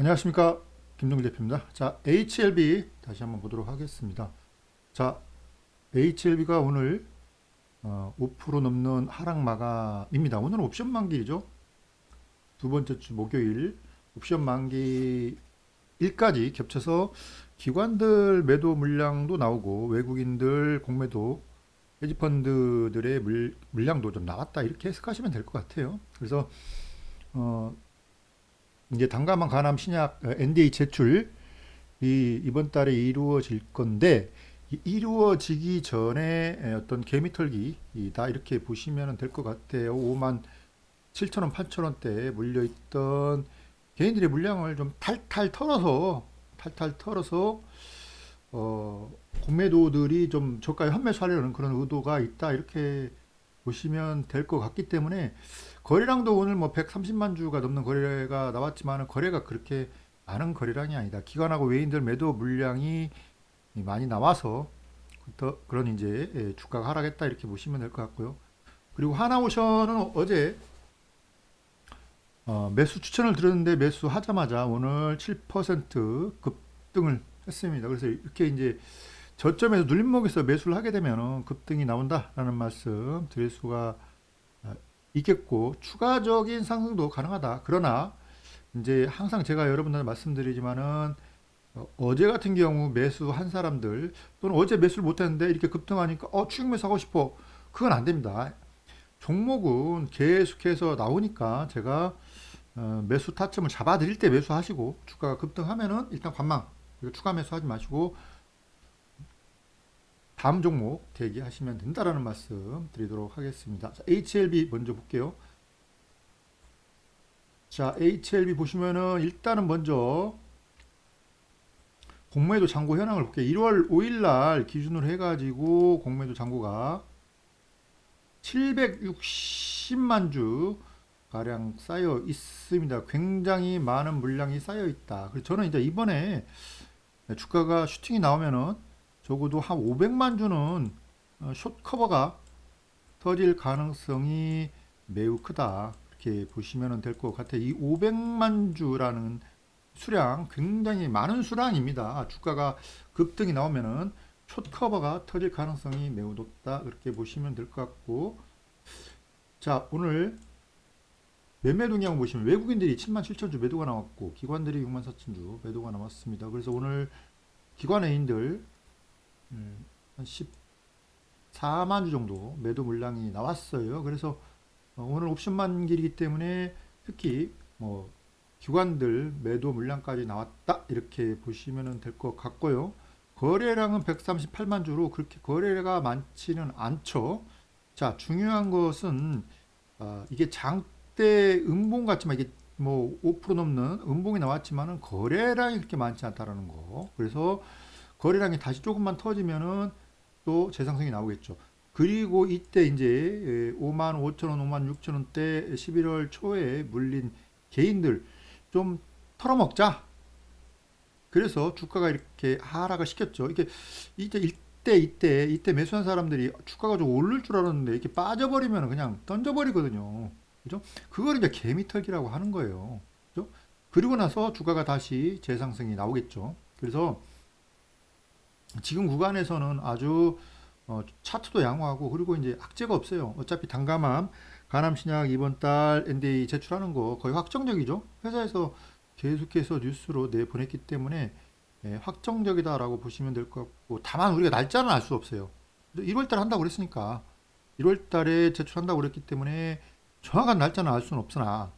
안녕하십니까, 김동길 대표입니다. 자, HLB 다시 한번 보도록 하겠습니다. 자, HLB가 오늘 5% 넘는 하락 마감입니다. 오늘은 옵션 만기죠. 두 번째 주 목요일 옵션 만기 일까지 겹쳐서 기관들 매도 물량도 나오고 외국인들 공매도 헤지펀드들의 물량도 좀 나왔다, 이렇게 해석하시면 될 것 같아요. 그래서 어, 이제 단가만 간암 신약 NDA 제출이 이번 달에 이루어질 건데, 이루어지기 전에 어떤 개미털기다, 이렇게 보시면 될 것 같아요. 5만 7천 원, 8천 원대에 물려있던 개인들의 물량을 좀 탈탈 털어서 공매도들이 좀 저가에 환매수하려는 그런 의도가 있다, 이렇게 보시면 될 것 같기 때문에, 거래량도 오늘 뭐 130만 주가 넘는 거래가 나왔지만 거래가 그렇게 많은 거래량이 아니다. 기관하고 외인들 매도 물량이 많이 나와서 그런 이제 주가가 하락했다, 이렇게 보시면 될 것 같고요. 그리고 하나오션은 어제 매수 추천을 드렸는데 매수하자마자 오늘 7% 급등을 했습니다. 그래서 이렇게 이제 저점에서 눌림목에서 매수를 하게 되면 급등이 나온다라는 말씀 드릴 수가 있겠고, 추가적인 상승도 가능하다. 그러나 이제 항상 제가 여러분들 말씀드리지만은 어제 같은 경우 매수한 사람들, 또는 어제 매수를 못했는데 이렇게 급등하니까 추격 매수하고 싶어, 그건 안 됩니다. 종목은 계속해서 나오니까 제가 매수 타점을 잡아드릴 때 매수하시고, 주가가 급등하면은 일단 관망, 추가 매수하지 마시고 다음 종목 대기하시면 된다라는 말씀 드리도록 하겠습니다. 자, HLB 먼저 볼게요. 자, HLB 보시면은 일단은 먼저 공매도 잔고 현황을 볼게요. 1월 5일 날 기준으로 해가지고 공매도 잔고가 760만 주 가량 쌓여 있습니다. 굉장히 많은 물량이 쌓여 있다. 그래서 저는 이제 이번에 주가가 슈팅이 나오면은 적어도 한 500만 주는 숏 커버가 터질 가능성이 매우 크다, 이렇게 보시면 될 것 같아요. 이 500만 주라는 수량 굉장히 많은 수량입니다. 주가가 급등이 나오면은 숏 커버가 터질 가능성이 매우 높다, 그렇게 보시면 될 것 같고, 자, 오늘 매매 동향 보시면 외국인들이 7만 7천 주 매도가 나왔고 기관들이 6만 4천 주 매도가 나왔습니다. 그래서 오늘 기관애인들 한 14만 주 정도 매도 물량이 나왔어요. 그래서 오늘 옵션 만기이기 때문에 특히 뭐 기관들 매도 물량까지 나왔다, 이렇게 보시면 될 것 같고요. 거래량은 138만 주로 그렇게 거래가 많지는 않죠. 자, 중요한 것은 이게 장대 음봉 같지만, 이게 뭐 5% 넘는 음봉이 나왔지만은 거래량이 그렇게 많지 않다라는 거. 그래서 거래량이 다시 조금만 터지면은 또 재상승이 나오겠죠. 그리고 이때 이제 5만 5천 원, 5만 6천 원대 11월 초에 물린 개인들 좀 털어먹자. 그래서 주가가 이렇게 하락을 시켰죠. 이게 이제 이때 매수한 사람들이 주가가 좀 오를 줄 알았는데 이렇게 빠져버리면 그냥 던져버리거든요. 그죠? 그걸 이제 개미털기라고 하는 거예요. 그죠? 그리고 나서 주가가 다시 재상승이 나오겠죠. 그래서 지금 구간에서는 아주 차트도 양호하고, 그리고 이제 악재가 없어요. 어차피 단가만 간암신약 이번 달 NDA 제출하는 거 거의 확정적이죠. 회사에서 계속해서 뉴스로 내보냈기 때문에 확정적이다라고 보시면 될 것 같고, 다만 우리가 날짜는 알 수 없어요. 1월 달에 한다고 그랬으니까 1월 달에 제출한다고 그랬기 때문에 정확한 날짜는 알 수는 없으나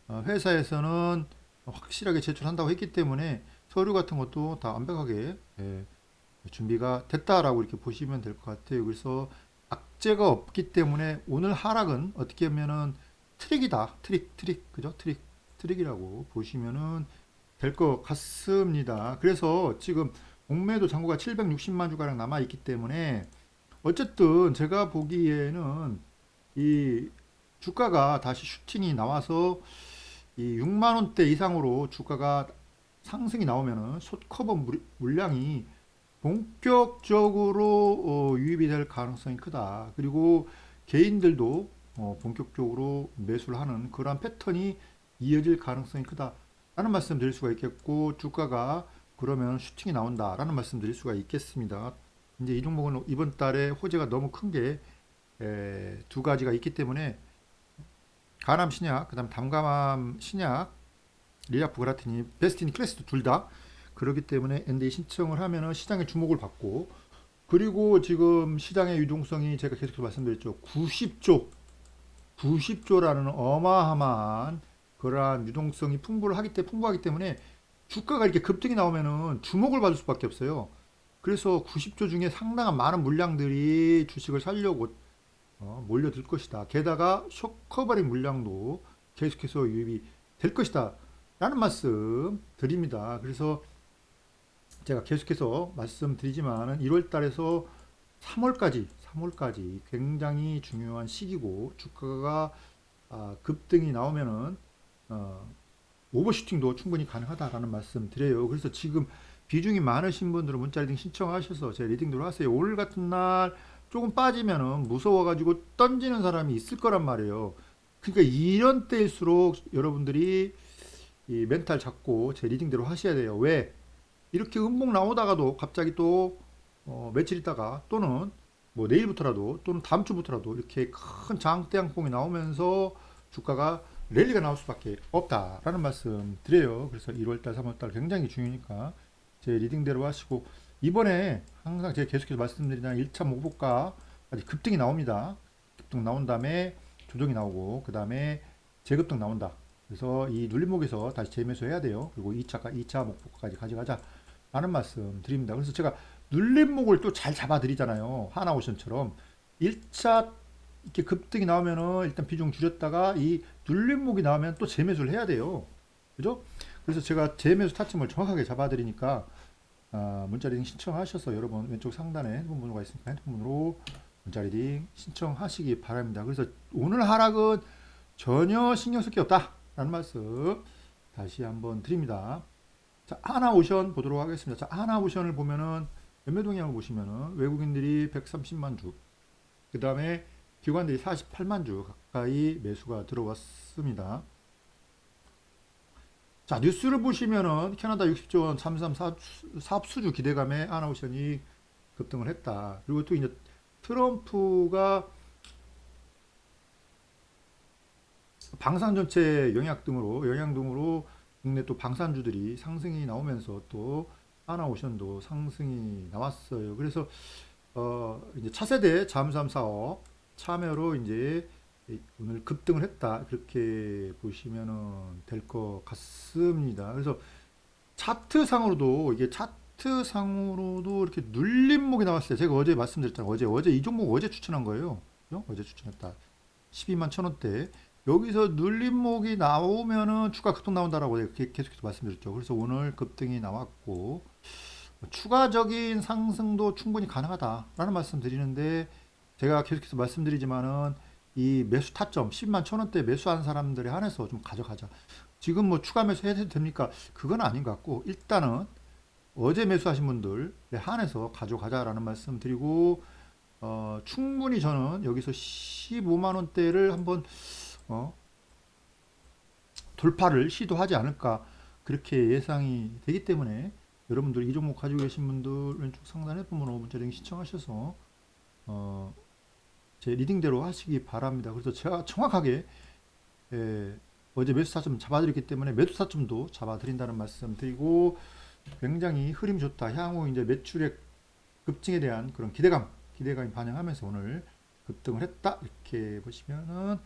회사에서는 확실하게 제출한다고 했기 때문에 서류 같은 것도 다 완벽하게 준비가 됐다라고 이렇게 보시면 될 것 같아요. 그래서 악재가 없기 때문에 오늘 하락은 어떻게 보면은 트릭이다. 트릭, 그죠? 트릭이라고 보시면은 될 것 같습니다. 그래서 지금 공매도 잔고가 760만 주가량 남아 있기 때문에 어쨌든 제가 보기에는 이 주가가 다시 슈팅이 나와서 이 6만 원대 이상으로 주가가 상승이 나오면은 숏 커버 물량이 본격적으로 유입이 될 가능성이 크다. 그리고 개인들도 본격적으로 매수를 하는 그러한 패턴이 이어질 가능성이 크다. 라는 말씀 드릴 수가 있겠고, 주가가 그러면 슈팅이 나온다라는 말씀 드릴 수가 있겠습니다. 이제 이 종목은 이번 달에 호재가 너무 큰 게 두 가지가 있기 때문에 간암 신약, 그다음 담감암 신약, 리아프그라티니, 베스티니, 클래스도 둘 다 그렇기 때문에 NDA 신청을 하면은 시장의 주목을 받고, 그리고 지금 시장의 유동성이 제가 계속해서 말씀드렸죠. 90조라는 어마어마한 그러한 유동성이 풍부하기 때문에 주가가 이렇게 급등이 나오면은 주목을 받을 수밖에 없어요. 그래서 90조 중에 상당한 많은 물량들이 주식을 살려고 몰려들 것이다. 게다가 쇼커버링 물량도 계속해서 유입이 될 것이다. 라는 말씀 드립니다. 그래서 제가 계속해서 말씀드리지만은 1월 달에서 3월까지 굉장히 중요한 시기고, 주가가 급등이 나오면은 오버슈팅도 충분히 가능하다라는 말씀 드려요. 그래서 지금 비중이 많으신 분들은 문자 리딩 신청하셔서 제 리딩대로 하세요. 오늘 같은 날 조금 빠지면은 무서워가지고 던지는 사람이 있을 거란 말이에요. 그러니까 이런 때일수록 여러분들이 이 멘탈 잡고 제 리딩대로 하셔야 돼요. 왜? 이렇게 음봉 나오다가도 갑자기 또 며칠 있다가 또는 뭐 내일부터라도 또는 다음 주부터라도 이렇게 큰 장대양봉이 나오면서 주가가 랠리가 나올 수밖에 없다라는 말씀 드려요. 그래서 1월달, 3월달 굉장히 중요하니까 제 리딩대로 하시고, 이번에 항상 제가 계속해서 말씀드리는 1차 목표가 아직 급등이 나옵니다. 급등 나온 다음에 조정이 나오고 그 다음에 재급등 나온다. 그래서 이 눌림목에서 다시 재매수해야 돼요. 그리고 2차 목표까지 가져가자 라는 말씀 드립니다. 그래서 제가 눌림목을 또 잘 잡아드리잖아요. 하나오션처럼 1차 이렇게 급등이 나오면은 일단 비중 줄였다가 이 눌림목이 나오면 또 재매수를 해야 돼요. 그죠? 그래서 제가 재매수 타점을 정확하게 잡아드리니까 문자 리딩 신청하셔서 여러분 왼쪽 상단에 핸드폰 번호가 있으니까 핸드폰 번호로 문자 리딩 신청하시기 바랍니다. 그래서 오늘 하락은 전혀 신경 쓸 게 없다라는 말씀 다시 한번 드립니다. 자, 하나오션 보도록 하겠습니다. 자, 하나오션을 보면은 매매 동향을 보시면은 외국인들이 130만 주, 그 다음에 기관들이 48만 주 가까이 매수가 들어왔습니다. 자, 뉴스를 보시면은 캐나다 60조 원 3.3 사업 수주 기대감에 하나오션이 급등을 했다. 그리고 또 이제 트럼프가 방산 전체 영향 등으로 국내 또 방산주들이 상승이 나오면서 또 하나오션도 상승이 나왔어요. 그래서 이제 차세대 잠수함 사업 참여로 이제 오늘 급등을 했다, 그렇게 보시면은 될 것 같습니다. 그래서 차트상으로도 이렇게 눌림목이 나왔어요. 제가 어제 말씀드렸잖아요. 어제 이 종목 어제 추천한 거예요. 그죠? 어제 추천했다. 12만 1,000원대. 여기서 눌림목이 나오면은 추가 급등 나온다라고 계속해서 말씀드렸죠. 그래서 오늘 급등이 나왔고, 추가적인 상승도 충분히 가능하다라는 말씀 드리는데, 제가 계속해서 말씀드리지만은 이 매수 타점 10만 1,000원대 매수한 사람들에 한해서 좀 가져가자. 지금 뭐 추가 매수 해도 됩니까? 그건 아닌 것 같고, 일단은 어제 매수하신 분들에 한해서 가져가자라는 말씀 드리고, 충분히 저는 여기서 15만 원대를 한번 어, 돌파를 시도하지 않을까, 그렇게 예상이 되기 때문에 여러분들 이 종목 가지고 계신 분들 왼쪽 상단에 번호 문자 링 신청하셔서 어, 제 리딩대로 하시기 바랍니다. 그래서 제가 정확하게 어제 매수 타점 잡아드렸기 때문에 매수 타점도 잡아드린다는 말씀 드리고, 굉장히 흐름이 좋다. 향후 이제 매출액 급증에 대한 그런 기대감이 반영하면서 오늘 급등을 했다, 이렇게 보시면은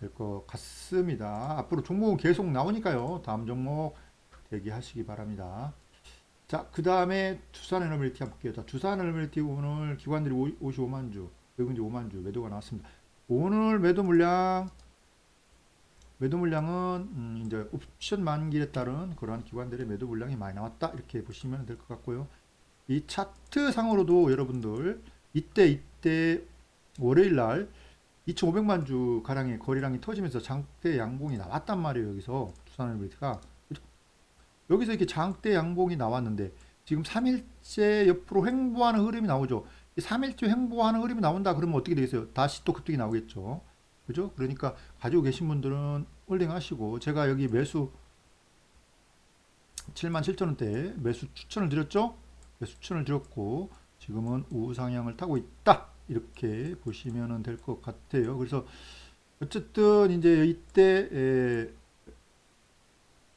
될 것 같습니다. 앞으로 종목은 계속 나오니까요. 다음 종목 대기하시기 바랍니다. 자, 그 다음에 두산에너빌리티 한번 볼게요. 자, 두산에너빌리티 오늘 기관들이 55만 주, 외국인들이 5만 주 매도가 나왔습니다. 오늘 매도 물량은 이제 옵션 만기에 따른 그러한 기관들의 매도 물량이 많이 나왔다, 이렇게 보시면 될 것 같고요. 이 차트 상으로도 여러분들 이때 월요일 날 2,500만 주 가량의 거래량이 터지면서 장대 양봉이 나왔단 말이에요. 여기서 두산에너빌리티가 여기서 이렇게 장대 양봉이 나왔는데 지금 3일째 옆으로 횡보하는 흐름이 나오죠. 3일째 횡보하는 흐름이 나온다 그러면 어떻게 되겠어요? 다시 또 급등이 나오겠죠. 그죠? 그러니까 가지고 계신 분들은 홀딩 하시고, 제가 여기 매수 77,000원대 매수 추천을 드렸죠. 매수 추천을 드렸고 지금은 우상향을 타고 있다. 이렇게 보시면 될 것 같아요. 그래서 어쨌든 이제 이때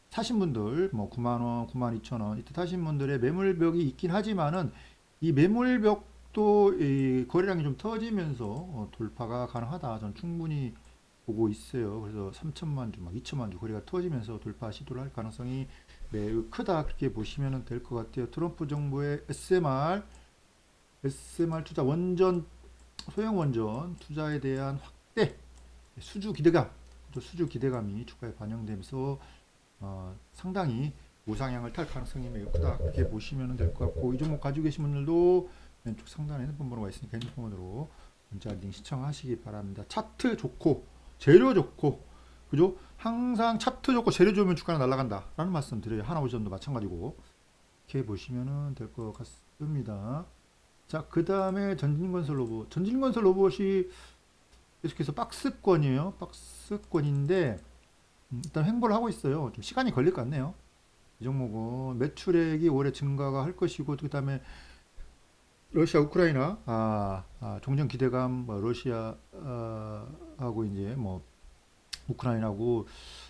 사신 분들 뭐 9만 원, 9만 2천 원 이때 타신 분들의 매물벽이 있긴 하지만은 이 매물벽도 이 거래량이 좀 터지면서 돌파가 가능하다. 저는 충분히 보고 있어요. 그래서 3천만 주, 막 2천만 주 거래가 터지면서 돌파 시도를 할 가능성이 매우 크다. 그렇게 보시면 될 것 같아요. 트럼프 정부의 SMR 투자 원전 소형 원전 투자에 대한 확대 수주 기대감이 주가에 반영되면서 상당히 우상향을 탈 가능성이 매우 크다. 그렇게 보시면 될 것 같고 이 종목 가지고 계신 분들도 왼쪽 상단에 핸드폰 번호가 있으니까 핸드폰으로 문자 링 시청하시기 바랍니다. 차트 좋고 재료 좋고 그죠? 항상 차트 좋고 재료 좋으면 주가는 날아간다 라는 말씀 드려요. 하나오션도 마찬가지고 이렇게 보시면 될 것 같습니다. 자, 그 다음에 전진건설 로봇이 계속해서 박스권이에요. 박스권인데 일단 횡보를 하고 있어요. 좀 시간이 걸릴 것 같네요. 이 종목은 매출액이 올해 증가가 할 것이고 그 다음에 러시아 우크라이나 종전 기대감 뭐 러시아 하고 이제 뭐 우크라이나하고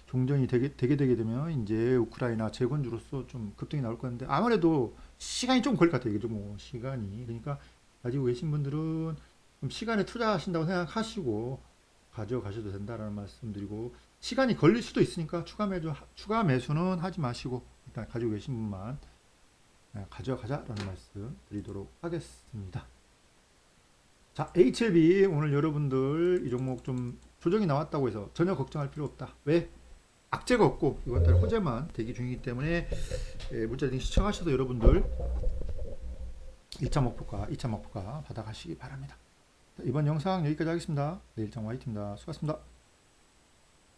종전이 되게 되면 이제 우크라이나 재건주로서 좀 급등이 나올 건데 아무래도 시간이 좀 걸릴 것 같아요. 이게 좀 시간이 그러니까 가지고 계신 분들은 좀 시간에 투자하신다고 생각하시고 가져가셔도 된다라는 말씀드리고 시간이 걸릴 수도 있으니까 추가 매수는 하지 마시고 일단 가지고 계신 분만 가져가자라는 말씀 드리도록 하겠습니다. 자, HLB 오늘 여러분들 이 종목 좀 조정이 나왔다고 해서 전혀 걱정할 필요 없다. 왜? 악재가 없고 이번 달 호재만 대기 중이기 때문에 문자링 시청하셔서 여러분들 1차 목표가 2차 목표가 받아가시기 바랍니다. 자, 이번 영상 여기까지 하겠습니다. 내일장 Y팀입니다. 수고하셨습니다.